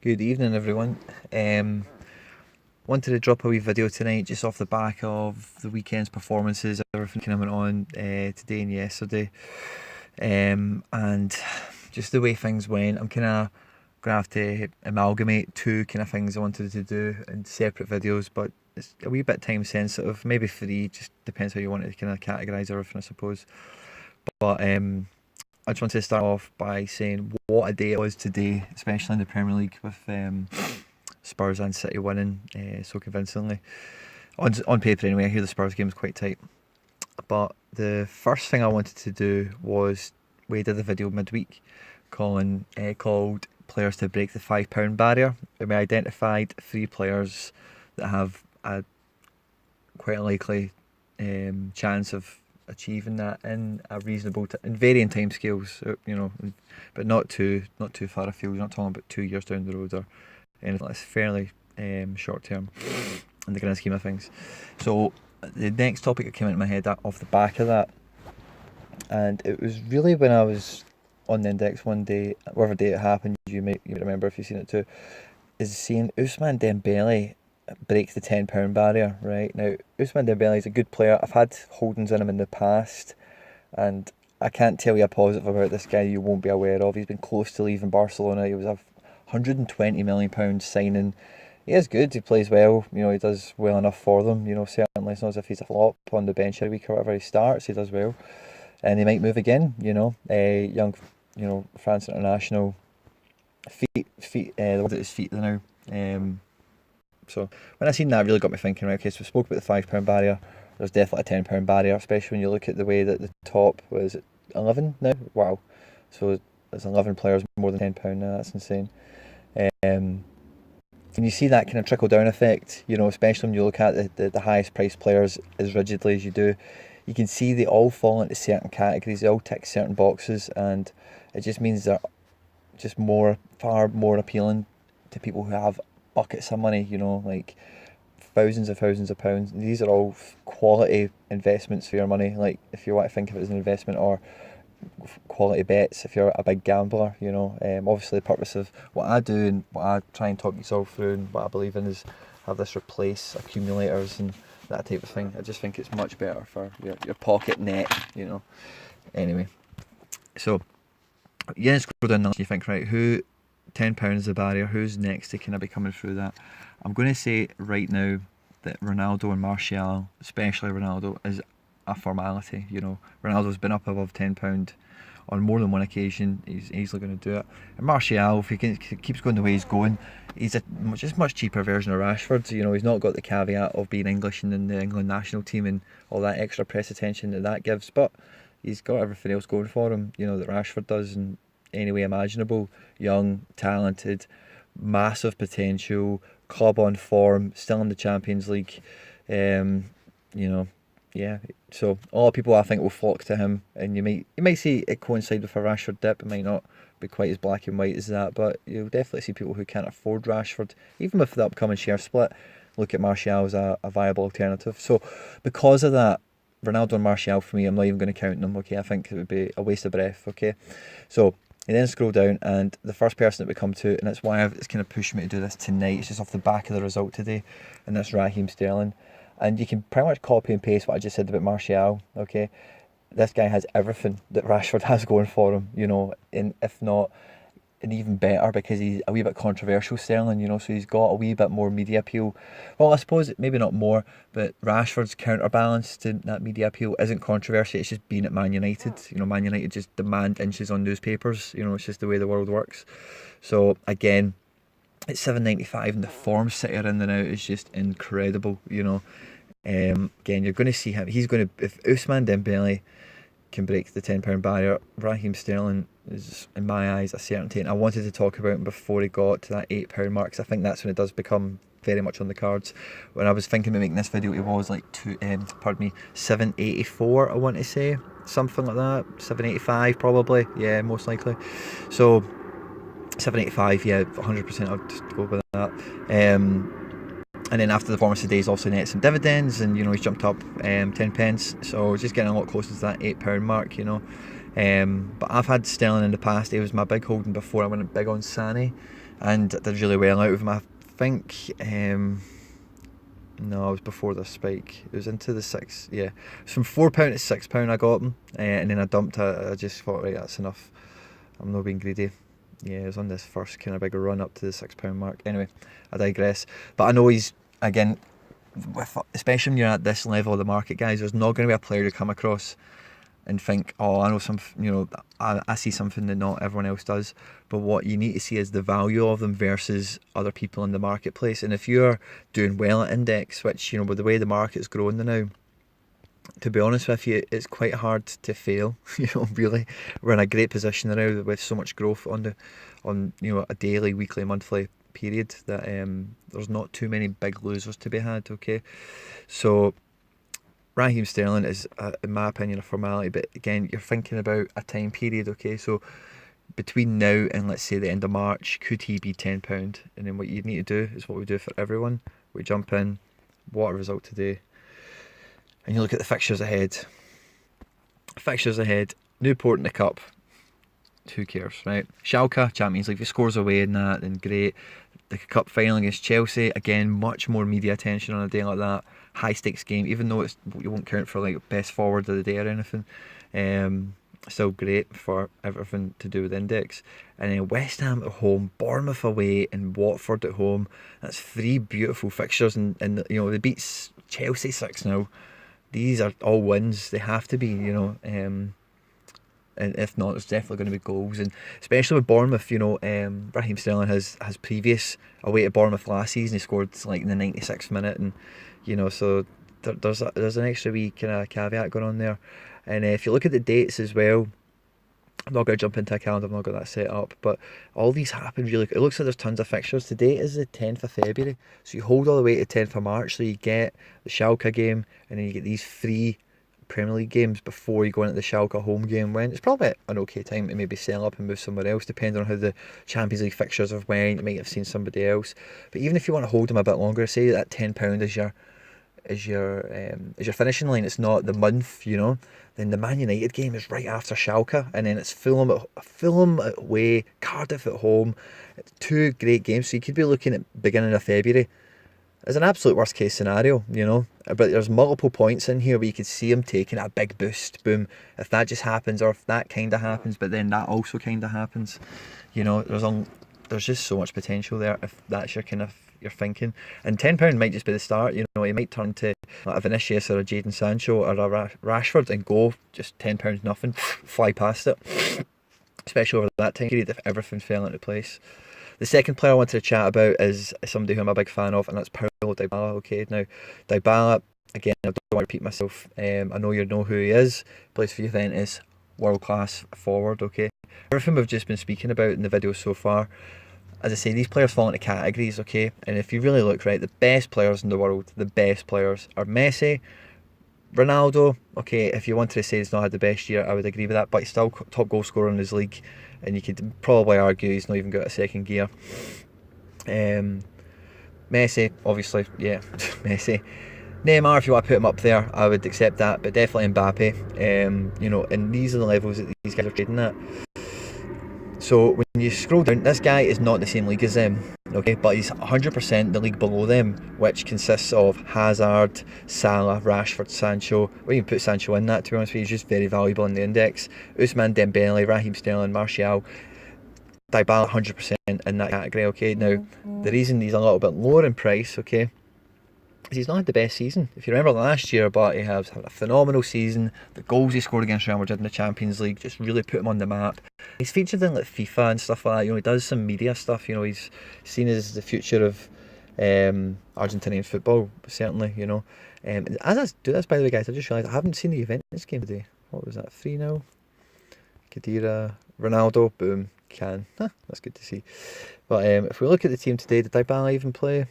Good evening, everyone. Wanted to drop a wee video tonight just off the back of the weekend's performances, everything kind of went on today and yesterday, and just the way things went. I'm kind of gonna have to amalgamate two kind of things I wanted to do in separate videos, but it's a wee bit time sensitive. Maybe three, just depends how you want to kind of categorize everything, I suppose. But I just wanted to start off by saying what a day it was today, especially in the Premier League with Spurs and City winning so convincingly. On paper, anyway, I hear the Spurs game is quite tight. But the first thing I wanted to do was we did a video midweek called players to break the £5 barrier. And we identified three players that have a quite likely chance of achieving that in a reasonable in varying time scales, but not too far afield. You're not talking about 2 years down the road or anything. That's fairly short term in the grand scheme of things. So the next topic that came into my head off the back of that, and it was really when I was on the index one day, whatever day it happened, you remember if you've seen it too, is seeing Ousmane Dembele break the £10 barrier. Right now, Ousmane Dembele is a good player. I've had holdings in him in the past, and I can't tell you a positive about this guy you won't be aware of. He's been close to leaving Barcelona. He was a £120 million signing. He is good. He plays well. He does well enough for them. Certainly it's not as if he's a flop on the bench every week or whatever he starts. He does well, and he might move again. A young, France international. Feet. The word at his feet now. So when I seen that, it really got me thinking. Right, okay, so we spoke about the £5 barrier. There's definitely a £10 barrier, especially when you look at the way that the top was 11 now. Wow, so there's 11 players more than £10 now. That's insane. And you see that kind of trickle down effect, especially when you look at the highest priced players as rigidly as you do. You can see they all fall into certain categories, they all tick certain boxes, and it just means they're just far more appealing to people who have buckets of money, like thousands of pounds. These are all quality investments for your money, like if you want to think of it as an investment, or quality bets if you're a big gambler. Obviously the purpose of what I do and what I try and talk yourself through and what I believe in is have this replace accumulators and that type of thing. I just think it's much better for your pocket net. Anyway, so scroll down the list. You think, right, who £10 is the barrier, who's next to kind of be coming through that? I'm going to say right now that Ronaldo and Martial, especially Ronaldo, is a formality. Ronaldo's been up above £10 on more than one occasion. He's easily going to do it. And Martial, if he keeps going the way he's going, he's a much cheaper version of Rashford. He's not got the caveat of being English and in the England national team and all that extra press attention that gives, but he's got everything else going for him, that Rashford does in any way imaginable. Young, talented, massive potential, club on form, still in the Champions League. Yeah. So a lot of people I think will flock to him, and you might see it coincide with a Rashford dip. It might not be quite as black and white as that, but you'll definitely see people who can't afford Rashford, even with the upcoming share split, look at Martial as a viable alternative. So because of that, Ronaldo and Martial for me, I'm not even going to count them. Okay, I think it would be a waste of breath. Okay, so you then scroll down, and the first person that we come to, and that's why it's kind of pushed me to do this tonight. It's just off the back of the result today, and that's Raheem Sterling. And you can pretty much copy and paste what I just said about Martial. Okay, this guy has everything that Rashford has going for him. And if not, and even better because he's a wee bit controversial, Sterling. So he's got a wee bit more media appeal. Well, I suppose maybe not more, but Rashford's counterbalance to that media appeal isn't controversy. It's just being at Man United. Man United just demand inches on newspapers. It's just the way the world works. So again, it's £7.95, and the form City are in the now is just incredible. Again, you're going to see him. He's going to, if Ousmane Dembele can break the £10 barrier, Raheem Sterling is, in my eyes, a certainty. And I wanted to talk about him before he got to that £8 mark, because I think that's when it does become very much on the cards. When I was thinking about making this video, it was like £7.84. I want to say something like that, £7.85 probably. Yeah, most likely. So £7.85, yeah, 100%. I'll just go with that. And then after the performance today, he's also net some dividends, and he's jumped up 10 pence, so just getting a lot closer to that £8 mark. But I've had Sterling in the past. He was my big holding before I went big on Sané. and did really well out of him. I think no, it was before the spike. It was into the six. Yeah, it was from £4 to £6. I got him, and then I dumped. I just thought, right, that's enough. I'm not being greedy. Yeah, it was on this first kind of big run up to the £6 mark. Anyway, I digress. But I know he's, again, especially when you're at this level of the market, guys, there's not going to be a player you come across and think, oh, I know some, I see something that not everyone else does. But what you need to see is the value of them versus other people in the marketplace. And if you're doing well at index, which, with the way the market's growing now, to be honest with you, it's quite hard to fail. Really, we're in a great position now with so much growth on a daily, weekly, monthly period that there's not too many big losers to be had. Okay, so Raheem Sterling is, in my opinion, a formality. But again, you're thinking about a time period. Okay, so between now and let's say the end of March, could he be £10? And then what you need to do is what we do for everyone. We jump in, what a result today. And you look at the fixtures ahead. Newport in the Cup. Who cares, right? Schalke, Champions League. If he scores away in that, then great. The Cup final against Chelsea. Again, much more media attention on a day like that. High stakes game, even though you won't count for like best forward of the day or anything. Still great for everything to do with index. And then West Ham at home, Bournemouth away, and Watford at home. That's 3 beautiful fixtures, and they beat Chelsea 6-0. These are all wins. They have to be, and if not, it's definitely going to be goals. And especially with Bournemouth, Raheem Sterling has previous away to Bournemouth last season. He scored like in the 96th minute, and so there's an extra wee kind of caveat going on there. And if you look at the dates as well, I'm not going to jump into a calendar, I've not got that set up, but all these happen really. It looks like there's tons of fixtures. Today is the 10th of February, so you hold all the way to 10th of March, so you get the Schalke game, and then you get these 3 Premier League games before you go into the Schalke home game, when it's probably an okay time to maybe sell up and move somewhere else, depending on how the Champions League fixtures have went. You might have seen somebody else, but even if you want to hold them a bit longer, say that £10 is your finishing line, it's not the month, then the Man United game is right after Schalke, and then it's Fulham away, Cardiff at home. 2 great games, so you could be looking at beginning of February as an absolute worst case scenario, but there's multiple points in here where you could see him taking a big boost, boom, if that just happens, or if that kind of happens, but then that also kind of happens, there's just so much potential there if that's your kind of your thinking. And £10 might just be the start. He might turn to like a Vinicius or a Jadon Sancho or a Rashford and go just £10 nothing, fly past it, especially over that time period if everything fell into place. The second player I wanted to chat about is somebody who I'm a big fan of, and that's Paulo Dybala. Okay, now Dybala, again, I don't want to repeat myself. I know you know who he is. Plays for Juventus, world class forward. Okay, everything we've just been speaking about in the video so far, as I say, these players fall into categories, okay? And if you really look, right, the best players in the world, the best players are Messi, Ronaldo. Okay, if you wanted to say he's not had the best year, I would agree with that, but he's still top goal scorer in his league, and you could probably argue he's not even got a second gear. Messi, obviously, yeah, Messi. Neymar, if you want to put him up there, I would accept that, but definitely Mbappe. And these are the levels that these guys are trading at. So when you scroll down, this guy is not in the same league as them, okay, but he's 100% the league below them, which consists of Hazard, Salah, Rashford, Sancho. We can put Sancho in that, to be honest with you. He's just very valuable in the index. Ousmane Dembele, Raheem Sterling, Martial, Dybala 100% in that category, okay. Now, the reason he's a little bit lower in price, okay, is he's not had the best season. If you remember last year, but he has had a phenomenal season. The goals he scored against Real Madrid in the Champions League just really put him on the map. He's featured in like FIFA and stuff like that. He does some media stuff. He's seen as the future of Argentinian football, certainly. As I do this, by the way, guys, I just realised I haven't seen the Juventus game today. What was that? 3-0. Khedira, Ronaldo, boom, Can. That's good to see. But if we look at the team today, did Dybala even play?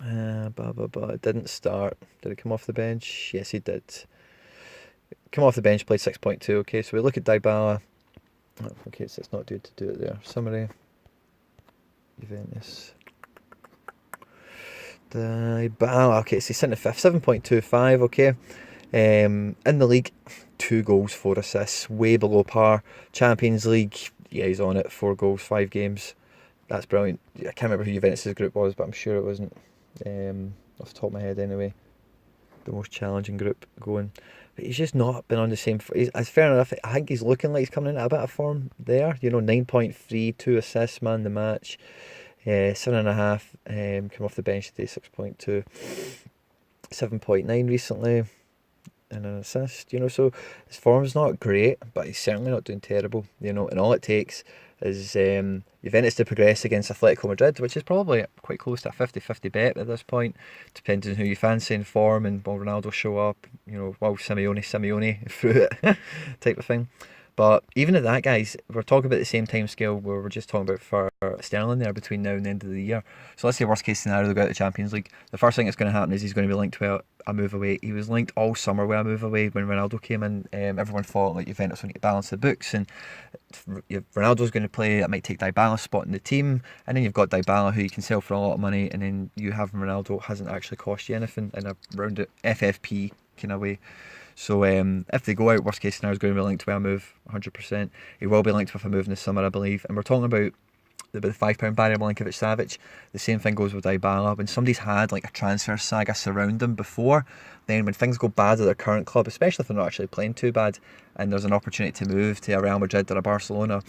It didn't start. Did it come off the bench? Yes, he did. Come off the bench, played 6.2. Okay, so we look at Dybala. Okay, so it's not good to do it there. Summary. Juventus. Dybala. Okay, so he's sitting at 5th, 7.25. Okay. In the league, 2 goals, 4 assists, way below par. Champions League, yeah, he's on it. 4 goals, 5 games. That's brilliant. I can't remember who Juventus' group was, but I'm sure it wasn't, off the top of my head anyway, the most challenging group going. But he's just not been on the same. It's fair enough. I think he's looking like he's coming into a bit of form there. 9.3, 2 assists, man the match. 7.5. Come off the bench today, 6.2. 7.9 recently, and an assist. So his form's not great, but he's certainly not doing terrible. And all it takes is Juventus to progress against Atletico Madrid, which is probably quite close to a 50-50 bet at this point, depending on who you fancy in form, and will Ronaldo show up, while Simeone through it type of thing. But even at that, guys, we're talking about the same time scale where we're just talking about for Sterling there between now and the end of the year. So let's say worst case scenario, they go out the Champions League. The first thing that's going to happen is he's going to be linked to a move away. He was linked all summer with a move away when Ronaldo came in. Everyone thought like Juventus would need to balance the books, and Ronaldo's going to play. That might take Dybala's spot in the team, and then you've got Dybala who you can sell for a lot of money, and then you have Ronaldo hasn't actually cost you anything in a round FFP kind of way. So if they go out, worst case scenario is going to be linked to a move, 100%. He will be linked with a move in the summer, I believe. And we're talking about the £5 barrier, Milinkovic-Savic. The same thing goes with Dybala. When somebody's had like a transfer saga surround them before, then when things go bad at their current club, especially if they're not actually playing too bad, and there's an opportunity to move to a Real Madrid or a Barcelona,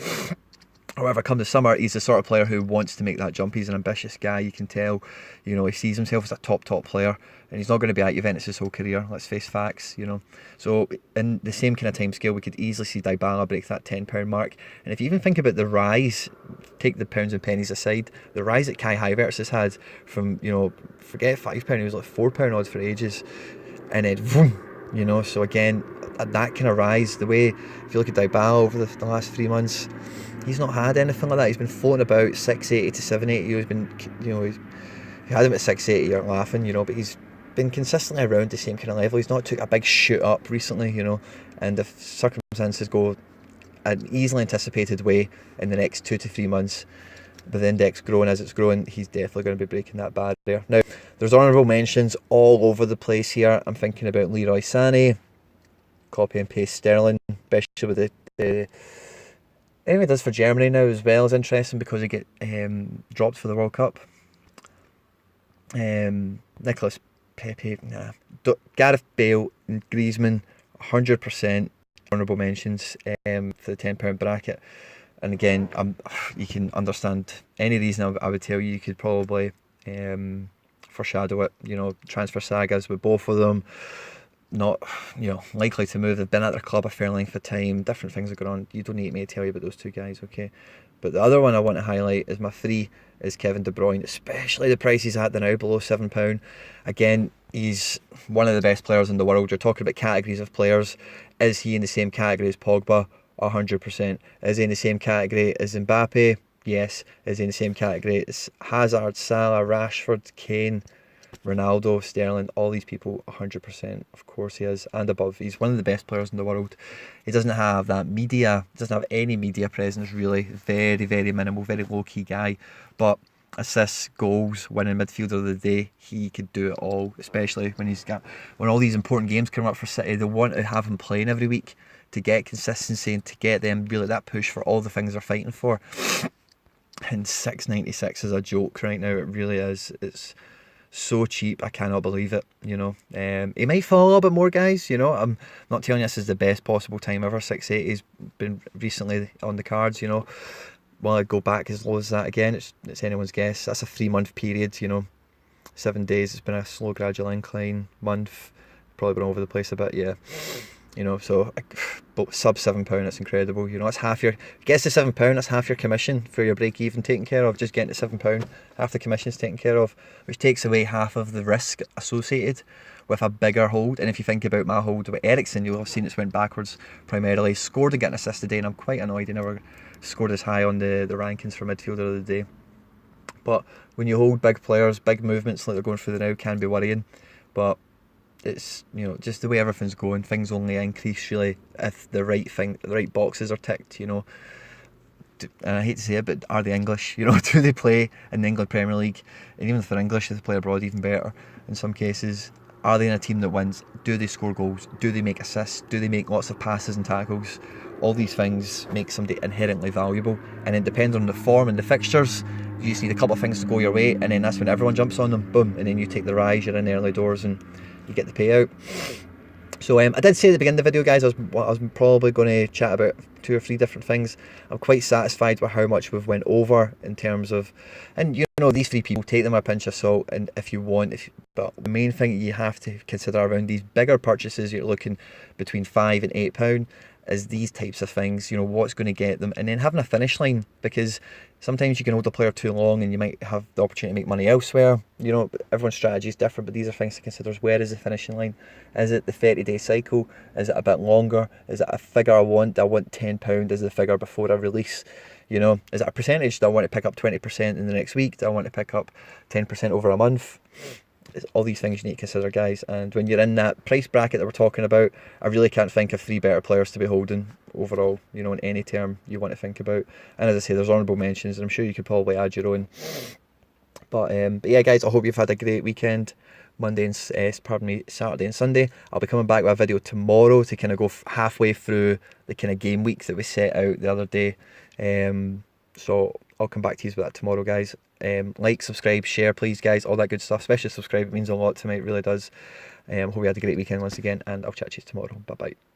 however, come the summer, he's the sort of player who wants to make that jump. He's an ambitious guy, you can tell. He sees himself as a top player, and he's not going to be at Juventus his whole career. Let's face facts, So in the same kind of time scale, we could easily see Dybala break that £10 mark. And if you even think about the rise, take the pounds and pennies aside, the rise that Kai Havertz has had from, forget £5, he was like £4 odds for ages, and then boom, so again, that kind of rise, the way, if you look at Dybala over the last 3 months, he's not had anything like that. He's been floating about 680 to 780. He's been, he had him at 680, you're laughing, but he's been consistently around the same kind of level. He's not took a big shoot up recently, and if circumstances go an easily anticipated way in the next 2 to 3 months, with the index growing as it's growing, he's definitely going to be breaking that barrier. Now, there's honourable mentions all over the place here. I'm thinking about Leroy Sané, copy and paste Sterling, especially with the anything he does for Germany now as well is interesting because he get dropped for the World Cup. Nicolas Pepe, nah. Gareth Bale and Griezmann, 100% honourable mentions for the £10 bracket. And again, you can understand any reason I would tell you could probably foreshadow it. Transfer sagas with both of them. Not, likely to move. They've been at their club a fair length of time. Different things are going on. You don't need me to tell you about those two guys, okay? But the other one I want to highlight is my 3 is Kevin De Bruyne, especially the price he's at now, below £7. Again, he's one of the best players in the world. You're talking about categories of players. Is he in the same category as Pogba? 100%. Is he in the same category as Mbappe? Yes. Is he in the same category as Hazard, Salah, Rashford, Kane, Ronaldo, Sterling? All these people, 100%. Of course he is, and above. He's one of the best players in the world. He doesn't have that media, doesn't have any media presence really. Very, very minimal, very low-key guy. But assists, goals, winning midfielder of the day, he could do it all, especially when all these important games come up for City. They want to have him playing every week to get consistency and to get them really that push for all the things they're fighting for. And 6.96 is a joke right now. It really is. It's so cheap, I cannot believe it. He might fall a little bit more, guys. I'm not telling you this is the best possible time ever. 680's been recently on the cards. Will I go back as low as that again? It's anyone's guess. That's a 3-month period. 7 days. It's been a slow, gradual incline. Month, probably been all over the place a bit. Yeah. So sub £7, it's incredible. That's half your, gets to £7, that's half your commission for your break even taken care of. Just getting to £7, half the commission's taken care of, which takes away half of the risk associated with a bigger hold. And if you think about my hold with Eriksen, you'll have seen it's went backwards primarily. Scored and getting assists today, and I'm quite annoyed he never scored as high on the rankings for midfielder of the day. But when you hold big players, big movements like they're going through now can be worrying. But it's just the way everything's going, things only increase really if the right boxes are ticked. And I hate to say it, but are they English? Do they play in the England Premier League? And even if they're English, they play abroad even better in some cases. Are they in a team that wins? Do they score goals? Do they make assists? Do they make lots of passes and tackles? All these things make somebody inherently valuable. And then depending on the form and the fixtures, you just need a couple of things to go your way, and then that's when everyone jumps on them. Boom, and then you take the rise. You're in the early doors, and you get the payout. So I did say at the beginning of the video, guys, I was probably going to chat about 2 or 3 different things. I'm quite satisfied with how much we've went over in terms of, and you know, these 3 people, take them a pinch of salt, and if you want, but the main thing you have to consider around these bigger purchases, you're looking between £5 and £8, is these types of things, you know, what's going to get them, and then having a finish line, because sometimes you can hold a player too long and you might have the opportunity to make money elsewhere. You know, everyone's strategy is different, but these are things to consider. Where is the finishing line? Is it the 30-day cycle? Is it a bit longer? Is it a figure I want £10 as the figure before I release? You know, is it a percentage? Do I want to pick up 20% in the next week? Do I want to pick up 10% over a month? It's all these things you need to consider, guys. And when you're in that price bracket that we're talking about, I really can't think of 3 better players to be holding overall, you know, in any term you want to think about. And as I say, there's honourable mentions, and I'm sure you could probably add your own. But yeah, guys, I hope you've had a great weekend. Saturday and Sunday. I'll be coming back with a video tomorrow to kind of go halfway through the kind of game week that we set out the other day. So I'll come back to you with that tomorrow, guys. Like, subscribe, share, please, guys, all that good stuff. Especially subscribe, it means a lot to me, it really does. Hope you had a great weekend once again, and I'll chat to you tomorrow. Bye bye.